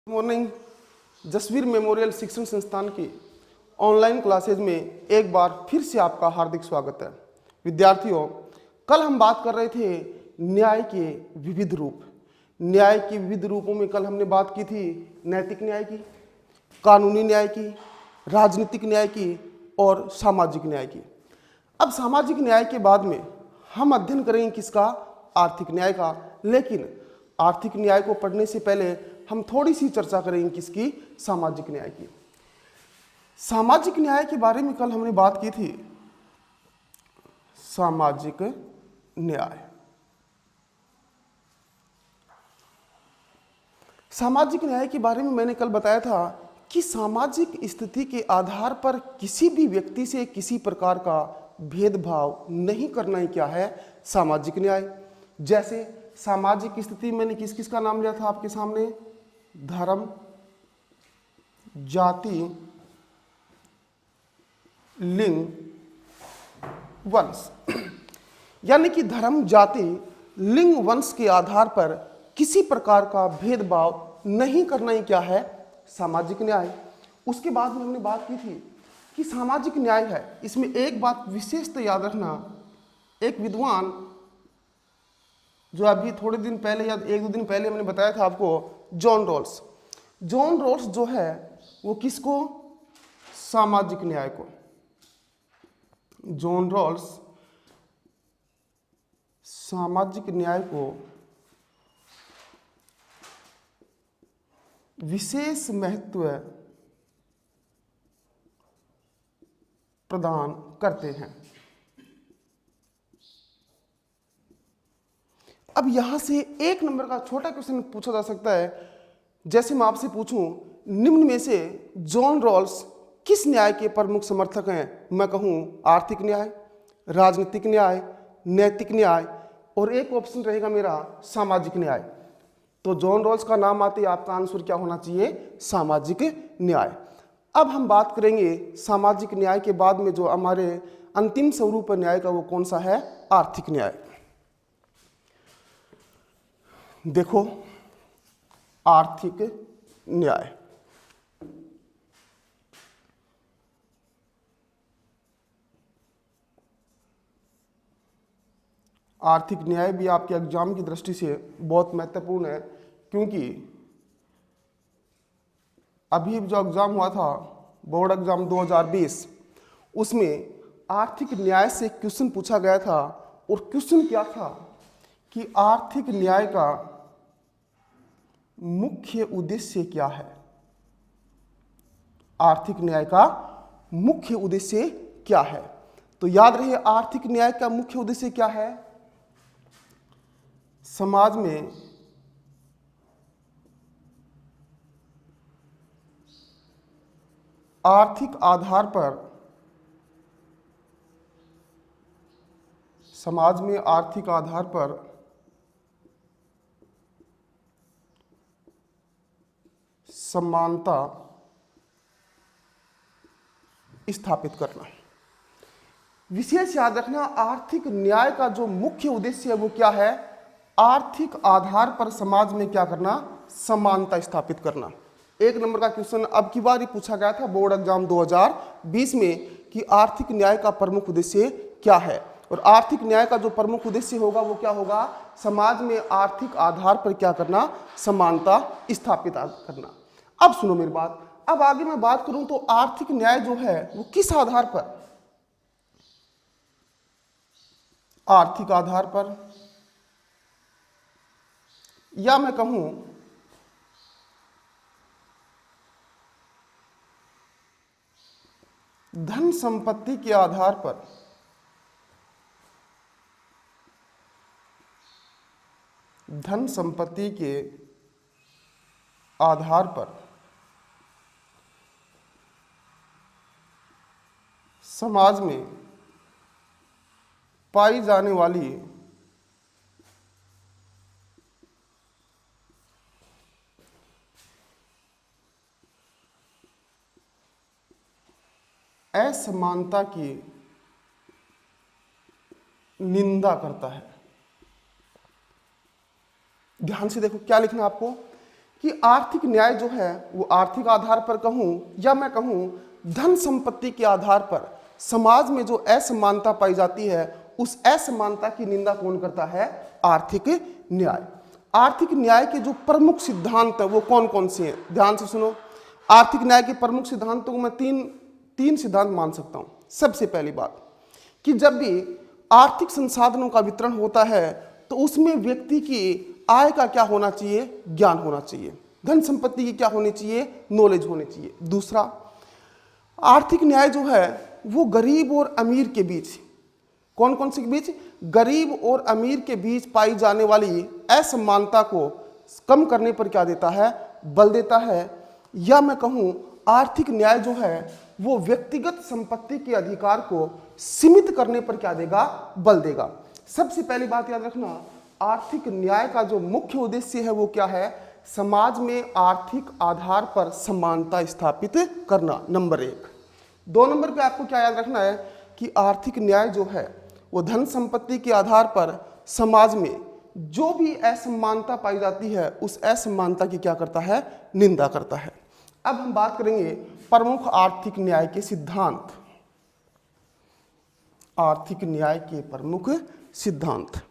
Morning. Jasvir memorial शिक्षण संस्थान की ऑनलाइन क्लासेज में एक बार फिर से आपका हार्दिक स्वागत है। विद्यार्थियों, कल हम बात कर रहे थे न्याय के विविध रूप। न्याय के विविध रूपों में कल हमने बात की थी नैतिक न्याय की, कानूनी न्याय की, राजनीतिक न्याय की और सामाजिक न्याय की। अब सामाजिक न्याय के बाद में हम अध्ययन करेंगे किसका? आर्थिक न्याय का। लेकिन आर्थिक न्याय को पढ़ने से पहले हम थोड़ी सी चर्चा करेंगे किसकी? सामाजिक न्याय की। सामाजिक न्याय के बारे में कल हमने बात की थी। सामाजिक न्याय, सामाजिक न्याय के बारे में मैंने कल बताया था कि सामाजिक स्थिति के आधार पर किसी भी व्यक्ति से किसी प्रकार का भेदभाव नहीं करना ही क्या है? सामाजिक न्याय। जैसे सामाजिक स्थिति मैंने किस किस का नाम लिया था आपके सामने? धर्म, जाति, लिंग, वंश। यानी कि धर्म, जाति, लिंग, वंश के आधार पर किसी प्रकार का भेदभाव नहीं करना ही क्या है? सामाजिक न्याय। उसके बाद में हमने बात की थी कि सामाजिक न्याय है, इसमें एक बात विशेष तो याद रखना, एक विद्वान जो अभी थोड़े दिन पहले या एक दो दिन पहले मैंने बताया था आपको, जॉन रॉल्स। जॉन रॉल्स जो है वो किसको? सामाजिक न्याय को। जॉन रॉल्स सामाजिक न्याय को विशेष महत्व प्रदान करते हैं। अब यहां से एक नंबर का छोटा क्वेश्चन पूछा जा सकता है। जैसे मैं आपसे पूछूं, निम्न में से जॉन रॉल्स किस न्याय के प्रमुख समर्थक हैं? मैं कहूं आर्थिक न्याय, राजनीतिक न्याय, नैतिक न्याय और एक ऑप्शन रहेगा मेरा सामाजिक न्याय। तो जॉन रॉल्स का नाम आते ही आपका आंसर क्या होना चाहिए? सामाजिक न्याय। अब हम बात करेंगे सामाजिक न्याय के बाद में जो हमारे अंतिम स्वरूप न्याय का वो कौन सा है? आर्थिक न्याय। देखो, आर्थिक न्याय, आर्थिक न्याय भी आपके एग्जाम की दृष्टि से बहुत महत्वपूर्ण है, क्योंकि अभी जो एग्जाम हुआ था बोर्ड एग्जाम 2020, उसमें आर्थिक न्याय से क्वेश्चन पूछा गया था। और क्वेश्चन क्या था कि आर्थिक न्याय का मुख्य उद्देश्य क्या है? आर्थिक न्याय का मुख्य उद्देश्य क्या है? तो याद रहे, आर्थिक न्याय का मुख्य उद्देश्य क्या है? समाज में आर्थिक आधार पर, समाज में आर्थिक आधार पर समानता स्थापित करना। विशेष याद रखना, आर्थिक न्याय का जो मुख्य उद्देश्य है वो क्या है? आर्थिक आधार पर समाज में क्या करना? समानता स्थापित करना। एक नंबर का क्वेश्चन अब की बार ही पूछा गया था बोर्ड एग्जाम 2020 में कि आर्थिक न्याय का प्रमुख उद्देश्य क्या है। और आर्थिक न्याय का जो प्रमुख उद्देश्य होगा वो क्या होगा? समाज में आर्थिक आधार पर क्या करना? समानता स्थापित करना। अब सुनो मेरी बात, अब आगे मैं बात करूं तो आर्थिक न्याय जो है वो किस आधार पर? आर्थिक आधार पर, या मैं कहूं धन संपत्ति के आधार पर, धन संपत्ति के आधार पर समाज में पाई जाने वाली असमानता की निंदा करता है। ध्यान से देखो क्या लिखना आपको कि आर्थिक न्याय जो है वो आर्थिक आधार पर कहूं या मैं कहूं धन संपत्ति के आधार पर समाज में जो असमानता पाई जाती है उस असमानता की निंदा कौन करता है? आर्थिक न्याय। आर्थिक न्याय के जो प्रमुख सिद्धांत है वो कौन कौन से हैं? ध्यान से सुनो। आर्थिक न्याय के प्रमुख सिद्धांतों को मैं तीन सिद्धांत मान सकता हूं। सबसे पहली बात कि जब भी आर्थिक संसाधनों का वितरण होता है तो उसमें व्यक्ति की आय का क्या होना चाहिए? ज्ञान होना चाहिए। धन संपत्ति की क्या होनी चाहिए? नॉलेज होनी चाहिए। दूसरा, आर्थिक न्याय जो है वो गरीब और अमीर के बीच, कौन कौन से के बीच? गरीब और अमीर के बीच पाई जाने वाली असमानता को कम करने पर क्या देता है? बल देता है। या मैं कहूं आर्थिक न्याय जो है वो व्यक्तिगत संपत्ति के अधिकार को सीमित करने पर क्या देगा? बल देगा। सबसे पहली बात याद रखना, आर्थिक न्याय का जो मुख्य उद्देश्य है वो क्या है? समाज में आर्थिक आधार पर समानता स्थापित करना, नंबर 1। 2 नंबर पे आपको क्या याद रखना है कि आर्थिक न्याय जो है वो धन संपत्ति के आधार पर समाज में जो भी असमानता पाई जाती है उस असमानता की क्या करता है? निंदा करता है। अब हम बात करेंगे प्रमुख आर्थिक न्याय के सिद्धांत। आर्थिक न्याय के प्रमुख सिद्धांत।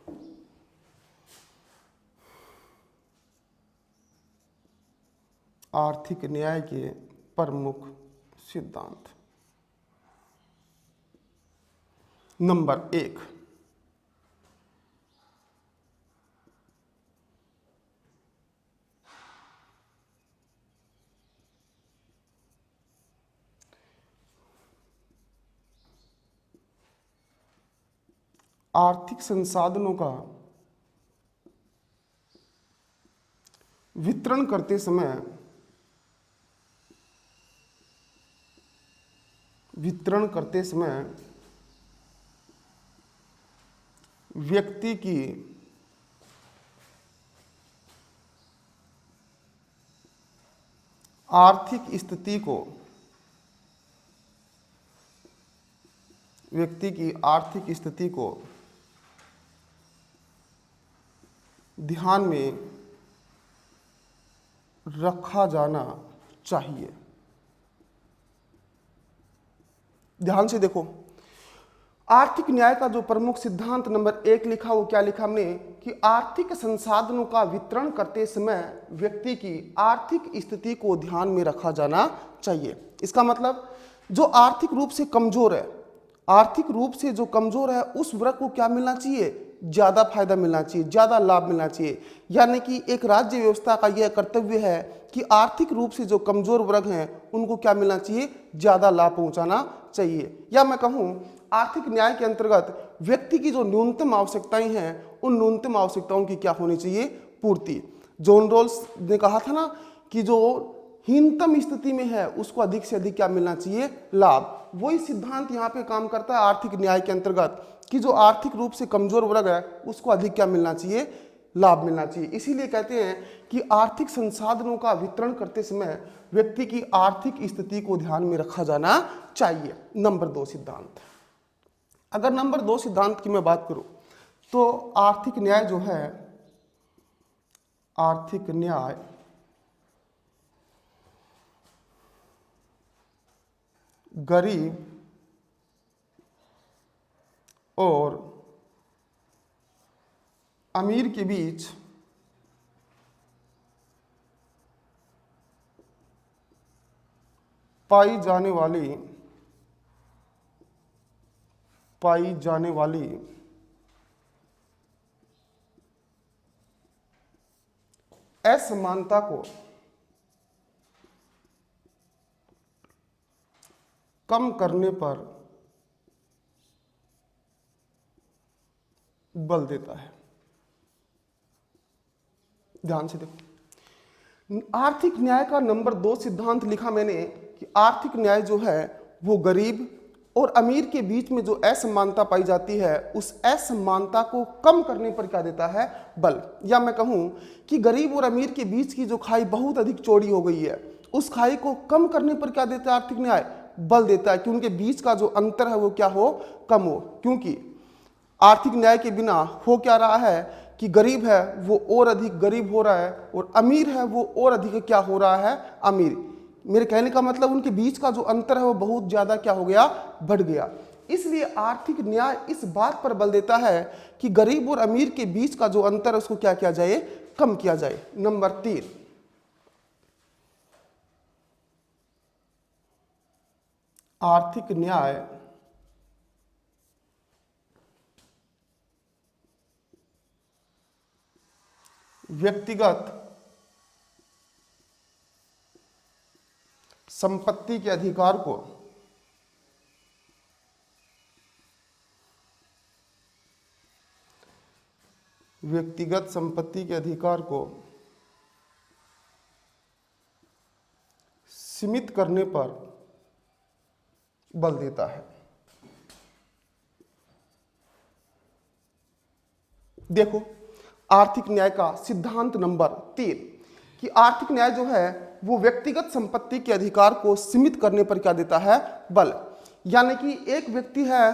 आर्थिक न्याय के प्रमुख सिद्धांत। नंबर 1, आर्थिक संसाधनों का वितरण करते समय व्यक्ति की आर्थिक स्थिति को ध्यान में रखा जाना चाहिए। ध्यान से देखो, आर्थिक न्याय का जो प्रमुख सिद्धांत नंबर 1 लिखा, वो क्या लिखा हमने कि आर्थिक संसाधनों का वितरण करते समय व्यक्ति की आर्थिक स्थिति को ध्यान में रखा जाना चाहिए। इसका मतलब जो आर्थिक रूप से कमजोर है, उस वर्ग को क्या मिलना चाहिए? ज्यादा फायदा मिलना चाहिए, ज्यादा लाभ मिलना चाहिए। यानी कि एक राज्य व्यवस्था का यह कर्तव्य है कि आर्थिक रूप से जो कमजोर वर्ग हैं उनको क्या मिलना चाहिए? ज्यादा लाभ पहुंचाना चाहिए। या मैं कहूं आर्थिक न्याय के अंतर्गत व्यक्ति की जो न्यूनतम आवश्यकताएं हैं उन न्यूनतम आवश्यकताओं की क्या होनी चाहिए? पूर्ति। जॉन रॉल्स ने कहा था ना कि जो हीनतम स्थिति में है उसको अधिक से अधिक क्या मिलना चाहिए? लाभ। वही सिद्धांत यहाँ पे काम करता है आर्थिक न्याय के अंतर्गत कि जो आर्थिक रूप से कमजोर वर्ग है उसको अधिक क्या मिलना चाहिए? लाभ मिलना चाहिए। इसीलिए कहते हैं कि आर्थिक संसाधनों का वितरण करते समय व्यक्ति की आर्थिक स्थिति को ध्यान में रखा जाना चाहिए। नंबर 2 सिद्धांत। अगर नंबर 2 सिद्धांत की मैं बात करूं तो आर्थिक न्याय जो है, आर्थिक न्याय गरीब और अमीर के बीच पाई जाने वाली असमानता को कम करने पर बल देता है। ध्यान से देखो, आर्थिक न्याय का नंबर 2 सिद्धांत लिखा मैंने कि आर्थिक न्याय जो है वो गरीब और अमीर के बीच में जो असमानता पाई जाती है उस असमानता को कम करने पर क्या देता है? बल। या मैं कहूं कि गरीब और अमीर के बीच की जो खाई बहुत अधिक चौड़ी हो गई है उस खाई को कम करने पर क्या देता है आर्थिक न्याय? बल देता है कि उनके बीच का जो अंतर है वो क्या हो? कम हो। क्योंकि आर्थिक न्याय के बिना हो क्या रहा है कि गरीब है वो और अधिक गरीब हो रहा है और अमीर है वो और अधिक क्या हो रहा है, अमीर। मेरे कहने का मतलब उनके बीच का जो अंतर है वो बहुत ज्यादा क्या हो गया, बढ़ गया। इसलिए आर्थिक न्याय इस बात पर बल देता है कि गरीब और अमीर के बीच का जो अंतर है उसको क्या किया जाए, कम किया जाए। नंबर 3, आर्थिक न्याय व्यक्तिगत संपत्ति के अधिकार को व्यक्तिगत संपत्ति के अधिकार को सीमित करने पर बल देता है। देखो आर्थिक न्याय का सिद्धांत नंबर 3 कि आर्थिक न्याय जो है वो व्यक्तिगत संपत्ति के अधिकार को सीमित करने पर क्या देता है, बल। यानी कि एक व्यक्ति है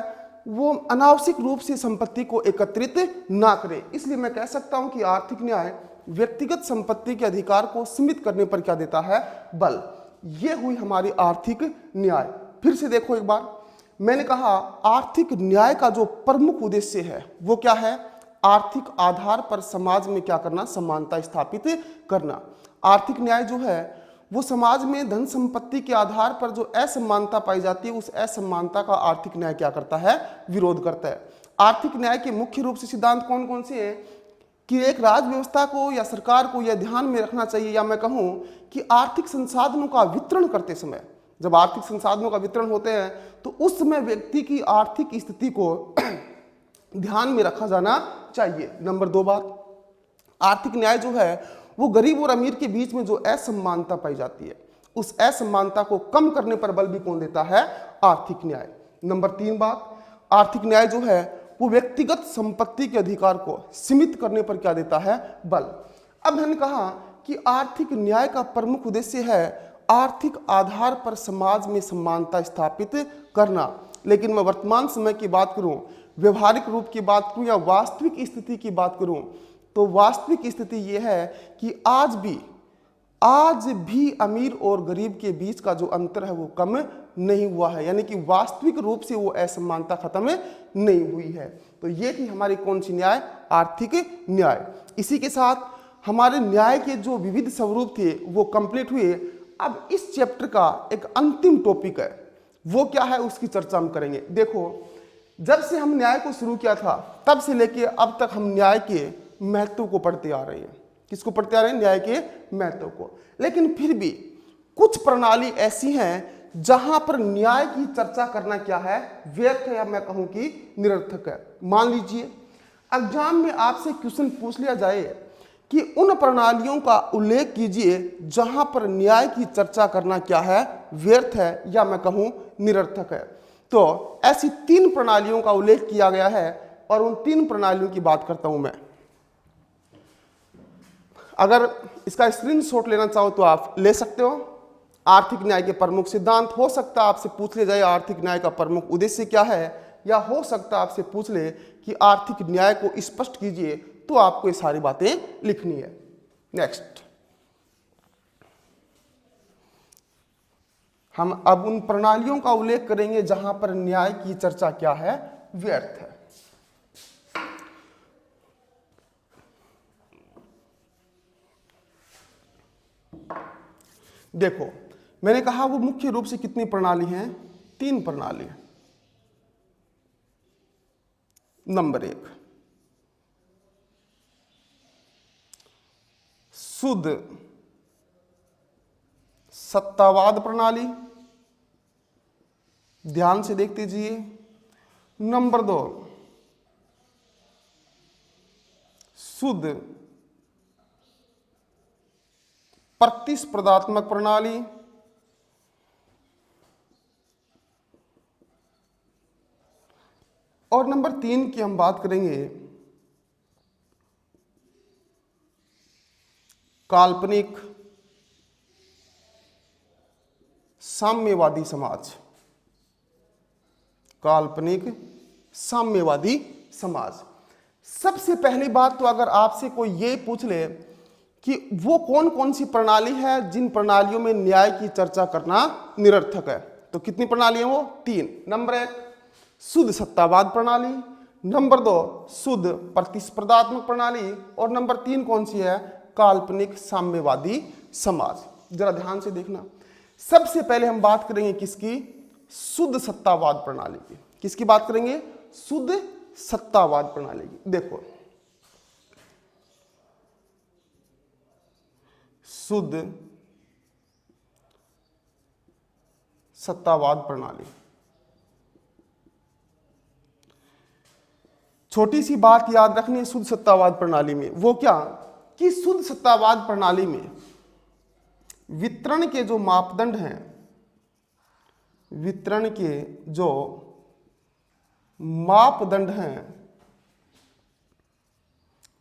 वो अनावश्यक रूप से संपत्ति को एकत्रित ना करे। इसलिए मैं कह सकता हूं कि आर्थिक न्याय व्यक्तिगत संपत्ति के अधिकार को सीमित करने पर क्या देता है, बल। ये हुई हमारी आर्थिक न्याय। फिर से देखो एक बार, मैंने कहा आर्थिक न्याय का जो प्रमुख उद्देश्य है वो क्या है, आर्थिक आधार पर समाज में क्या करना, समानता स्थापित करना। आर्थिक न्याय जो है वो समाज में धन संपत्ति के आधार पर जो असमानता पाई जाती है उस असमानता का आर्थिक न्याय क्या करता है, विरोध करता है। आर्थिक न्याय के मुख्य रूप से सिद्धांत कौन कौन से हैं कि एक राज्य व्यवस्था को या सरकार को यह ध्यान में रखना चाहिए, या मैं कहूं कि आर्थिक संसाधनों का वितरण करते समय, जब आर्थिक संसाधनों का वितरण होते हैं तो उस समय व्यक्ति की आर्थिक स्थिति को ध्यान में रखा जाना चाहिए। नंबर 2 बात, आर्थिक न्याय जो है वो गरीब और अमीर के बीच में जो असमानता पाई जाती है उस असमानता को कम करने पर बल भी कौन देता है, आर्थिक न्याय। नंबर 3 बात, आर्थिक न्याय जो है वो व्यक्तिगत संपत्ति के अधिकार को सीमित करने पर क्या देता है, बल। अब मैंने कहा कि आर्थिक न्याय का प्रमुख उद्देश्य है आर्थिक आधार पर समाज में समानता स्थापित करना। लेकिन मैं वर्तमान समय की बात करूं, व्यवहारिक रूप की बात करूं या वास्तविक स्थिति की बात करूं तो वास्तविक स्थिति यह है कि आज भी अमीर और गरीब के बीच का जो अंतर है वो कम नहीं हुआ है। यानी कि वास्तविक रूप से वो असमानता खत्म नहीं हुई है। तो ये थी हमारी कौन सी न्याय, आर्थिक न्याय। इसी के साथ हमारे न्याय के जो विविध स्वरूप थे वो कंप्लीट हुए। अब इस चैप्टर का एक अंतिम टॉपिक है, वो क्या है उसकी चर्चा हम करेंगे। देखो जब से हम न्याय को शुरू किया था तब से लेके अब तक हम न्याय के महत्व को पढ़ते आ रहे हैं। किसको पढ़ते आ रहे हैं, न्याय के महत्व को। लेकिन फिर भी कुछ प्रणाली ऐसी हैं जहां पर न्याय की चर्चा करना क्या है, व्यर्थ है या मैं कहूं कि निरर्थक है। मान लीजिए एग्जाम में आपसे क्वेश्चन पूछ लिया जाए कि उन प्रणालियों का उल्लेख कीजिए जहां पर न्याय की चर्चा करना क्या है, व्यर्थ है या मैं कहूं निरर्थक है। तो ऐसी 3 प्रणालियों का उल्लेख किया गया है और उन 3 प्रणालियों की बात करता हूं मैं। अगर इसका स्क्रीनशॉट लेना चाहो तो आप ले सकते हो। आर्थिक न्याय के प्रमुख सिद्धांत, हो सकता है आपसे पूछ ले जाए आर्थिक न्याय का प्रमुख उद्देश्य क्या है, या हो सकता है आपसे पूछ ले कि आर्थिक न्याय को स्पष्ट कीजिए, तो आपको ये सारी बातें लिखनी है। नेक्स्ट, हम अब उन प्रणालियों का उल्लेख करेंगे जहां पर न्याय की चर्चा क्या है, व्यर्थ है। देखो मैंने कहा वो मुख्य रूप से कितनी प्रणाली हैं, 3 प्रणाली। नंबर 1 शुद्ध सत्तावाद प्रणाली, ध्यान से देखते जाइए। नंबर 2 शुद्ध प्रतिस्पर्धात्मक प्रणाली, और नंबर 3 की हम बात करेंगे काल्पनिक साम्यवादी समाज। काल्पनिक साम्यवादी समाज। सबसे पहली बात तो अगर आपसे कोई ये पूछ ले कि वो कौन कौन सी प्रणाली है जिन प्रणालियों में न्याय की चर्चा करना निरर्थक है, तो कितनी प्रणाली है वो? 3। नंबर 1 शुद्ध सत्तावाद प्रणाली, नंबर 2 शुद्ध प्रतिस्पर्धात्मक प्रणाली, और नंबर 3 कौन सी है? काल्पनिक साम्यवादी समाज। जरा ध्यान से देखना, सबसे पहले हम बात करेंगे किसकी? शुद्ध सत्तावाद प्रणाली की। किसकी बात करेंगे? शुद्ध सत्तावाद प्रणाली की। देखो, शुद्ध सत्तावाद प्रणाली, छोटी सी बात याद रखनी है शुद्ध सत्तावाद प्रणाली में। वो क्या कि शुद्ध सत्तावाद प्रणाली में वितरण के जो मापदंड हैं, वितरण के जो मापदंड हैं,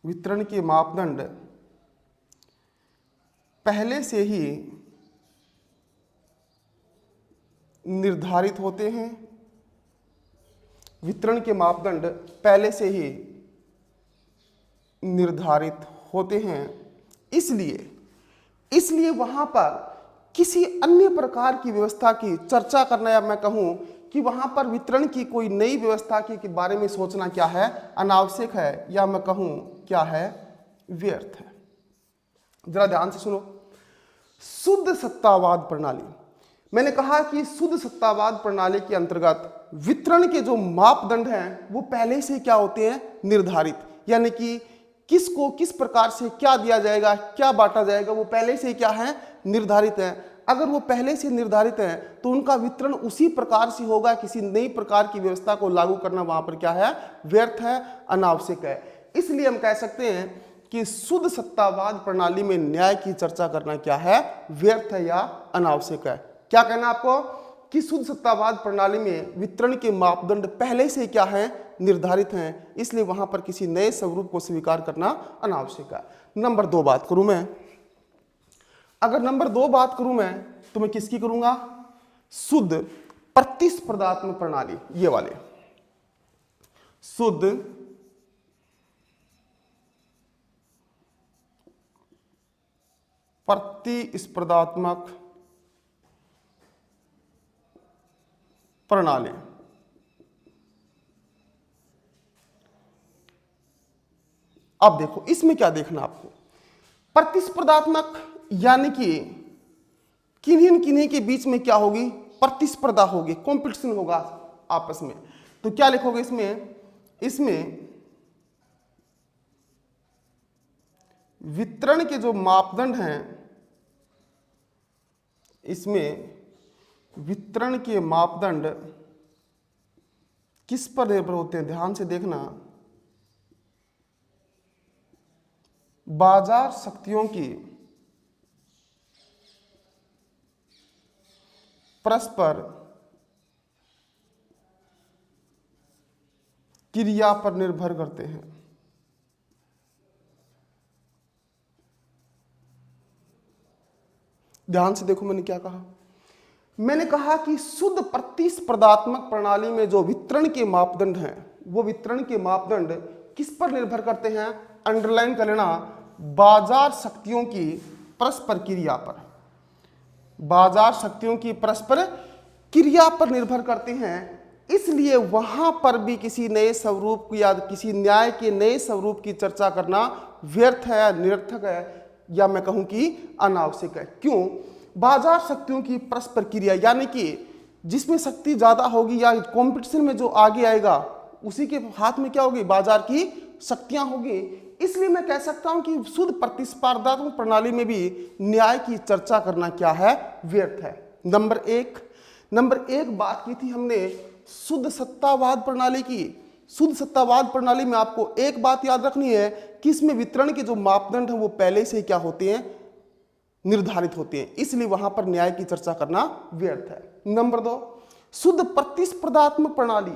वितरण के मापदंड पहले से ही निर्धारित होते हैं। वितरण के मापदंड पहले से ही निर्धारित होते हैं, इसलिए वहां पर किसी अन्य प्रकार की व्यवस्था की चर्चा करना, या मैं कहूं कि वहां पर वितरण की कोई नई व्यवस्था के बारे में सोचना क्या है? अनावश्यक है, या मैं कहूं क्या है? व्यर्थ है। जरा ध्यान से सुनो, शुद्ध सत्तावाद प्रणाली, मैंने कहा कि शुद्ध सत्तावाद प्रणाली के अंतर्गत वितरण के जो मापदंड हैं वो पहले से क्या होते हैं? निर्धारित, यानी कि किसको किस प्रकार से क्या दिया जाएगा, क्या बांटा जाएगा, वो पहले से क्या है? निर्धारित है। अगर वो पहले से निर्धारित है तो उनका वितरण उसी प्रकार से होगा। किसी नई प्रकार की व्यवस्था को लागू करना वहां पर क्या है? व्यर्थ है, अनावश्यक है। इसलिए हम कह सकते हैं कि शुद्ध सत्तावाद प्रणाली में न्याय की चर्चा करना क्या है? व्यर्थ है या अनावश्यक है। क्या कहना आपको कि शुद्ध सत्तावाद प्रणाली में वितरण के मापदंड पहले से क्या है? निर्धारित हैं, इसलिए वहां पर किसी नए स्वरूप को स्वीकार करना अनावश्यक है। नंबर 2 बात करूं मैं, अगर नंबर 2 बात करूं मैं तो मैं किसकी करूंगा? शुद्ध प्रतिस्पर्धात्मक प्रणाली, ये वाले शुद्ध प्रतिस्पर्धात्मक प्रणाली। अब देखो इसमें क्या देखना आपको, प्रतिस्पर्धात्मक यानी कि किन्हीं के बीच में क्या होगी? प्रतिस्पर्धा होगी, कंपटीशन होगा आपस में। तो क्या लिखोगे इसमें वितरण के जो मापदंड हैं, इसमें वितरण के मापदंड किस पर निर्भर होते हैं? ध्यान से देखना, बाजार शक्तियों की परस्पर क्रिया पर निर्भर करते हैं। ध्यान से देखो मैंने क्या कहा। मैंने कहा कि शुद्ध प्रतिस्पर्धात्मक प्रणाली में जो वितरण के मापदंड हैं, वो वितरण के मापदंड किस पर निर्भर करते हैं? अंडरलाइन कर लेना, बाजार शक्तियों की परस्पर क्रिया पर। बाजार शक्तियों की परस्पर क्रिया पर निर्भर करते हैं, इसलिए वहां पर भी किसी नए स्वरूप या किसी न्याय के नए स्वरूप की चर्चा करना व्यर्थ है, निरर्थक है, या मैं कहूं कि अनावश्यक है। क्यों? बाजार शक्तियों की परस्पर क्रिया यानी कि जिसमें शक्ति ज्यादा होगी या कंपटीशन में जो आगे आएगा उसी के हाथ में क्या होगी? बाजार की शक्तियां होगी। इसलिए मैं कह सकता हूं कि शुद्ध प्रतिस्पर्धात्मक प्रणाली में भी न्याय की चर्चा करना क्या है? व्यर्थ है। नंबर एक बात की थी हमने शुद्ध सत्तावाद प्रणाली की। शुद्ध सत्तावाद प्रणाली में आपको एक बात याद रखनी है कि इसमें वितरण के जो मापदंड हैं वो पहले से क्या होते हैं? निर्धारित होते हैं, इसलिए वहां पर न्याय की चर्चा करना व्यर्थ है। नंबर 2 शुद्ध प्रतिस्पर्धात्मक प्रणाली।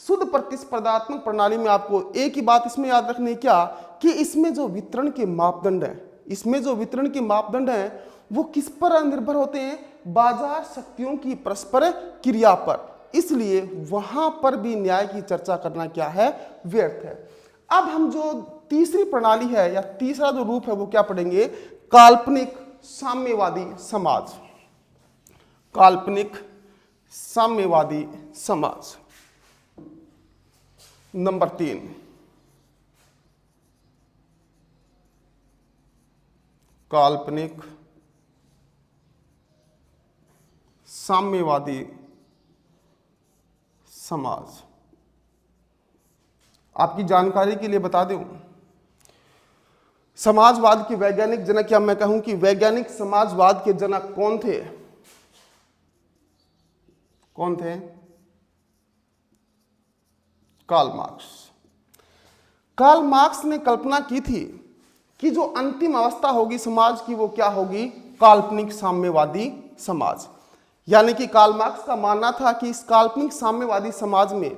शुद्ध प्रतिस्पर्धात्मक प्रणाली में आपको एक ही बात इसमें याद रखनी है, क्या कि इसमें जो वितरण के मापदंड है, इसमें जो वितरण के मापदंड है वो किस पर निर्भर होते हैं? बाजार शक्तियों की परस्पर क्रिया पर, इसलिए वहां पर भी न्याय की चर्चा करना क्या है? व्यर्थ है। अब हम जो तीसरी प्रणाली है या तीसरा जो रूप है वो क्या पढ़ेंगे, काल्पनिक साम्यवादी समाज। काल्पनिक साम्यवादी समाज नंबर 3। काल्पनिक साम्यवादी समाज। आपकी जानकारी के लिए बता दूं, समाजवाद के वैज्ञानिक जनक, या मैं कहूं कि वैज्ञानिक समाजवाद के जनक कौन थे? कौन थे? Karl Marx. कार्ल मार्क्स ने कल्पना की थी कि जो अंतिम अवस्था होगी समाज की वो क्या होगी, काल्पनिक साम्यवादी समाज। यानी कि कार्ल मार्क्स का मानना था कि इस काल्पनिक साम्यवादी समाज में,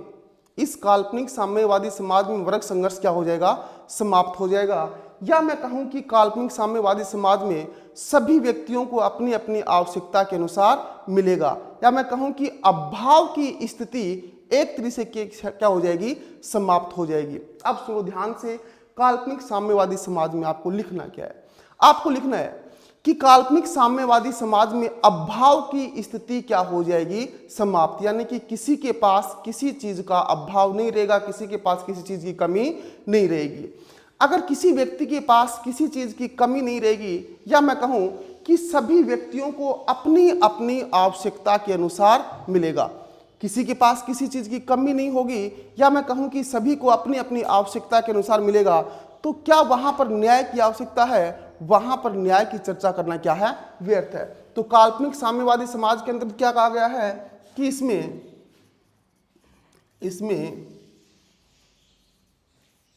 इस काल्पनिक साम्यवादी समाज में वर्ग संघर्ष क्या हो जाएगा, समाप्त हो जाएगा। या मैं कहूं कि काल्पनिक साम्यवादी समाज में सभी व्यक्तियों को अपनी अपनी आवश्यकता के अनुसार मिलेगा, या मैं कहूं कि अभाव की स्थिति एक तरह से क्या हो जाएगी, समाप्त हो जाएगी। अब सुनो ध्यान से, काल्पनिक साम्यवादी समाज में आपको लिखना क्या है, आपको लिखना है कि काल्पनिक साम्यवादी समाज में अभाव की स्थिति क्या हो जाएगी, समाप्त। यानी कि किसी के पास किसी चीज का अभाव नहीं रहेगा, किसी के पास किसी चीज की कमी नहीं रहेगी। अगर किसी व्यक्ति के पास किसी चीज की कमी नहीं रहेगी, या मैं कहूं कि सभी व्यक्तियों को अपनी अपनी आवश्यकता के अनुसार मिलेगा, किसी के पास किसी चीज की कमी नहीं होगी, या मैं कहूं कि सभी को अपनी अपनी आवश्यकता के अनुसार मिलेगा, तो क्या वहां पर न्याय की आवश्यकता है? वहां पर न्याय की चर्चा करना क्या है, व्यर्थ है। तो काल्पनिक साम्यवादी समाज के अंदर क्या कहा गया है कि इसमें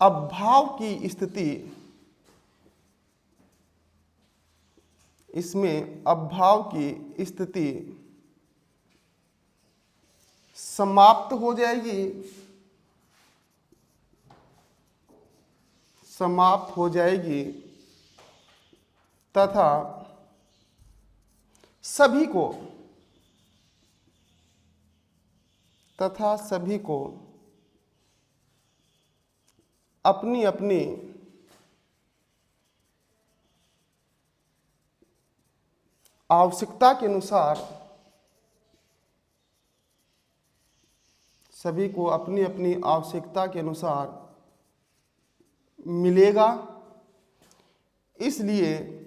अभाव की स्थिति, इसमें अभाव की स्थिति समाप्त हो जाएगी, समाप्त हो जाएगी तथा सभी को अपनी अपनी आवश्यकता के अनुसार, सभी को अपनी अपनी आवश्यकता के अनुसार मिलेगा। इसलिए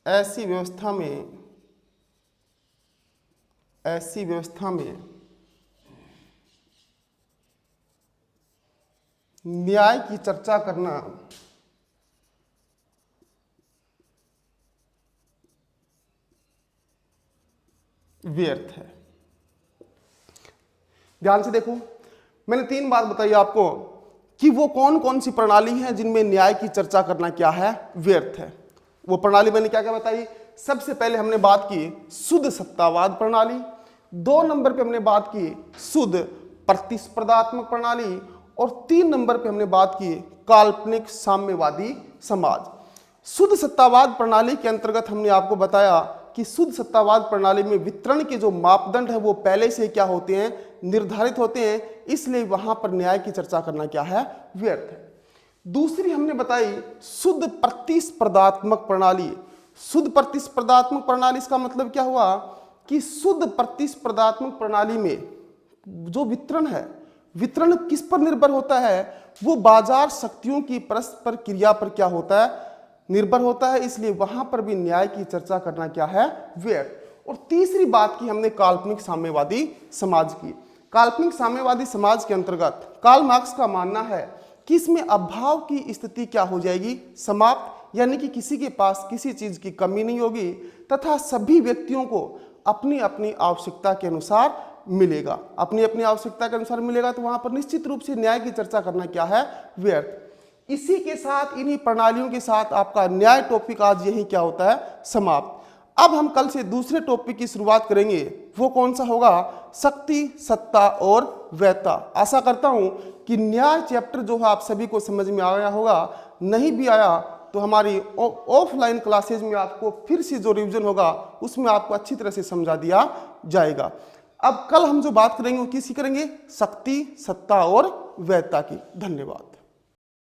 ऐसी व्यवस्था में न्याय की चर्चा करना व्यर्थ है। ध्यान से देखो, मैंने 3 बात बताई आपको कि वो कौन कौन सी प्रणाली है जिनमें न्याय की चर्चा करना क्या है, व्यर्थ है। वो प्रणाली मैंने क्या क्या बताई? सबसे पहले हमने बात की शुद्ध सत्तावाद प्रणाली, 2 नंबर पे हमने बात की शुद्ध प्रतिस्पर्धात्मक प्रणाली, और 3 नंबर पे हमने बात की काल्पनिक साम्यवादी समाज। शुद्ध सत्तावाद प्रणाली के अंतर्गत हमने आपको बताया कि शुद्ध सत्तावाद प्रणाली में वितरण के जो मापदंड है वो पहले से क्या होते हैं, निर्धारित होते हैं, इसलिए वहां पर न्याय की चर्चा करना क्या है, व्यर्थ है। दूसरी हमने बताई शुद्ध प्रतिस्पर्धात्मक प्रणाली। शुद्ध प्रतिस्पर्धात्मक प्रणाली इसका मतलब क्या हुआ कि शुद्ध प्रतिस्पर्धात्मक प्रणाली में जो वितरण है, वितरण किस पर निर्भर होता है, वो बाजार शक्तियों की परस्पर क्रिया पर क्या होता है, निर्भर होता है, इसलिए वहां पर भी न्याय की चर्चा करना क्या है, व्यर्थ। और तीसरी बात की हमने काल्पनिक साम्यवादी समाज की। काल्पनिक साम्यवादी समाज के अंतर्गत कार्ल मार्क्स का मानना है कि इसमें अभाव की स्थिति क्या हो जाएगी, समाप्त। यानी कि किसी के पास किसी चीज की कमी नहीं होगी तथा सभी व्यक्तियों को अपनी अपनी आवश्यकता के अनुसार मिलेगा, अपनी अपनी आवश्यकता के अनुसार मिलेगा, तो वहां पर निश्चित रूप से न्याय की चर्चा करना क्या है, व्यर्थ। इसी के साथ, इन्हीं प्रणालियों के साथ आपका न्याय टॉपिक आज यही क्या होता है, समाप्त। अब हम कल से दूसरे टॉपिक की शुरुआत करेंगे, वो कौन सा होगा, शक्ति, सत्ता और वैधता। आशा करता हूं कि न्याय चैप्टर जो है आप सभी को समझ में आया होगा, नहीं भी आया तो हमारी ऑफलाइन क्लासेज में आपको फिर से जो रिवीजन होगा उसमें आपको अच्छी तरह से समझा दिया जाएगा। अब कल हम जो बात करेंगे वो किसकी करेंगे, शक्ति, सत्ता और वैधता की। धन्यवाद।